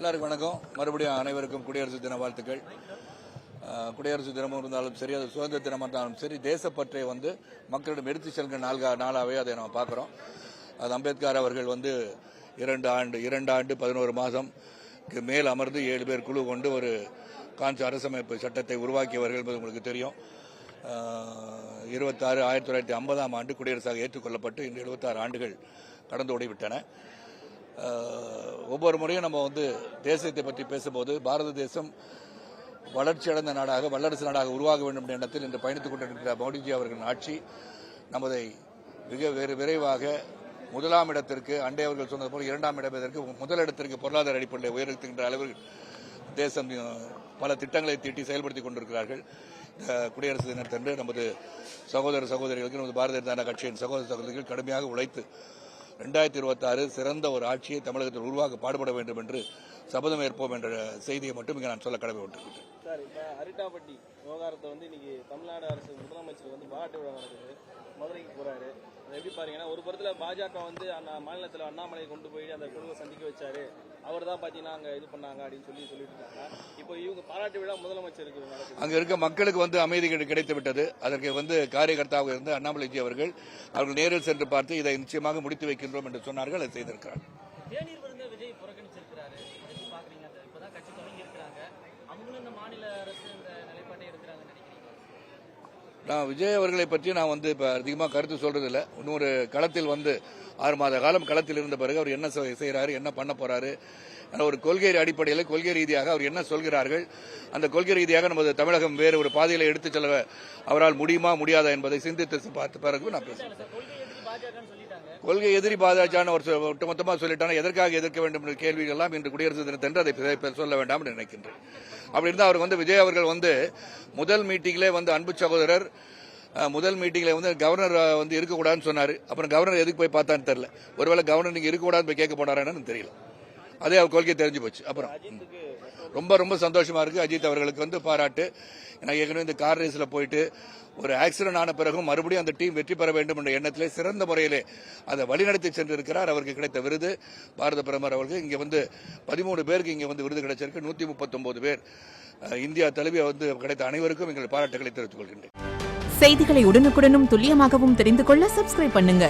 எல்லாருக்கும் வணக்கம். மறுபடியும் அனைவருக்கும் குடியரசு தின வாழ்த்துக்கள். குடியரசு தினமும் இருந்தாலும் சரி, அது சுதந்திர தினமாக இருந்தாலும் சரி, தேசப்பற்றை மக்களிடம் எடுத்து செல்கிற நாளாகவே அதை நம்ம பார்க்குறோம். அது அம்பேத்கர் அவர்கள் 2 ஆண்டு 11 மாதம்க்கு மேல் அமர்ந்து 7 பேர் குழு கொண்டு ஒரு அரசமைப்பு சட்டத்தை உருவாக்கியவர்கள் என்பது உங்களுக்கு தெரியும். 1950ஆம் ஆண்டு குடியரசாக ஏற்றுக்கொள்ளப்பட்டு இன்று 76 ஆண்டுகள் கடந்து ஓடிவிட்டன. ஒவ்வொரு முறையும் நம்ம தேசத்தை பற்றி பேசும்போது பாரத தேசம் வளர்ச்சியடைந்த நாடாக, வல்லரசு நாடாக உருவாக வேண்டும் என்ற எண்ணத்தில் இன்று பயணித்துக் கொண்டிருக்கிற மோடிஜி அவர்களின் ஆட்சி நமதை மிக விரைவாக முதலாம் இடத்திற்கு, அண்டை அவர்கள் சொன்னது போல 2ஆம் இடத்திற்கு, முதலிடத்திற்கு பொருளாதார அடிப்படையில் உயர்த்துகின்ற அளவில் தேசம் பல திட்டங்களை தீட்டி செயல்படுத்திக் கொண்டிருக்கிறார்கள். குடியரசு தினத்தன்று நமது சகோதர சகோதரிகளுக்கு, நமது பாரதிய ஜனதா கட்சியின் சகோதர சகோதரிகள் கடுமையாக உழைத்து 2026 சிறந்த ஒரு ஆட்சியை தமிழகத்தில் உருவாக்க பாடுபட வேண்டும் என்று சபதம் ஏற்போம் என்ற செய்தியை மட்டும் இங்கே நான் சொல்ல கடமைப்பட்டிருக்கிறேன். சார், இப்போ அரிட்டாப்பட்டி விவகாரத்தை இன்னைக்கு தமிழ்நாடு அரசு முதலமைச்சர் பாராட்டு விழா நடக்குது, மதுரைக்கு போறாரு. எப்படி பாருங்கன்னா, ஒரு புறத்தில் பாஜக அந்த மாநிலத்தில் அண்ணாமலையை கொண்டு போய் அந்த குழுவை சந்திக்க வச்சாரு, அவர் தான் பார்த்தீங்கன்னா அங்கே இது பண்ணாங்க அப்படின்னு சொல்லிட்டு இருக்காங்க. இப்போ இவங்க பாராட்டு விழா முதலமைச்சருக்கு நடக்குது. அங்கே இருக்க மக்களுக்கு அமைதி கிடைத்து விட்டது. அதற்கு காரியகர்த்தாவாக இருந்து அண்ணாமலைஜி அவர்கள் நேரில் சென்று பார்த்து இதை நிச்சயமாக முடித்து வைக்கின்றோம் என்று சொன்னார்கள். அதை செய்திருக்கிறார். விஜய் புறக்கணிச்சிருக்கிறாரு. இப்பதான் கட்சி தொடங்கி இருக்கிறாங்க. அவங்களும் இந்த மாநில அரசு இந்த நிலைப்பாட்டை எடுக்கிறாங்க. நான் விஜய் அவர்களை பற்றி நான் இப்போ அதிகமாக கருத்து சொல்றதில்லை. இன்னொரு களத்தில் 6 மாத காலம் களத்தில் இருந்த பிறகு அவர் என்ன செய்கிறாரு, என்ன பண்ண போறாரு, ஒரு கொள்கை அடிப்படையில், கொள்கை ரீதியாக அவர் என்ன சொல்கிறார்கள், அந்த கொள்கை ரீதியாக நமது தமிழகம் வேறு ஒரு பாதையில் எடுத்துச் செல்ல அவரால் முடியுமா முடியாதா என்பதை சிந்தித்து பார்த்த பிறகு நான் பேசுகிறேன். கொள்கை எதிரி பாஜக ஒட்டுமொத்தமாக சொல்லிட்டாங்க. எதற்காக எதிர்க்க வேண்டும் என்ற கேள்விகள் எல்லாம் இன்று குடியரசு தினத்தன்று அதை சொல்ல வேண்டாம் என்று நினைக்கின்றேன். அப்படி இருந்தால் அவர் விஜய் அவர்கள் முதல் மீட்டிங்லே அன்பு சகோதரர் முதல் மீட்டிங்ல கவர்னர் இருக்கக்கூடாதுன்னு சொன்னார். அப்புறம் கவர்னர் எதுக்கு போய் பார்த்தான்னு தெரியல. ஒருவேளை கவர்னர் நீங்க இருக்கக்கூடாதுன்னு போய் கேட்க போனாரான்னு தெரியல. அதே அவர் கொள்கை தெரிஞ்சு போச்சு. அப்புறம் ரொம்ப ரொம்ப சந்தோஷமா இருக்கு. அஜித் அவர்களுக்கு பாராட்டு. நான் ஏற்கனவே இந்த கார் ரேஸ்ல போயிட்டு ஒரு ஆக்சிடென்ட் ஆன பிறகும் மறுபடியும் அந்த டீம் வெற்றி பெற வேண்டும் என்ற எண்ணத்திலே சிறந்த முறையிலே அதை வழிநடத்தி சென்றிருக்கிறார். அவருக்கு கிடைத்த விருது பாரத பிரதமர் அவர்கள் இங்கே 13 பேருக்கு இங்கே விருது கிடைச்சிருக்கு. 139 பேர் இந்தியா தழுவி கிடைத்த அனைவருக்கும் எங்கள் பாராட்டுகளை தெரிவித்துக் கொள்கின்றேன். செய்திகளை உடனுக்குடனும் துல்லியமாகவும் தெரிந்து கொள்ள சப்ஸ்கிரைப் பண்ணுங்க.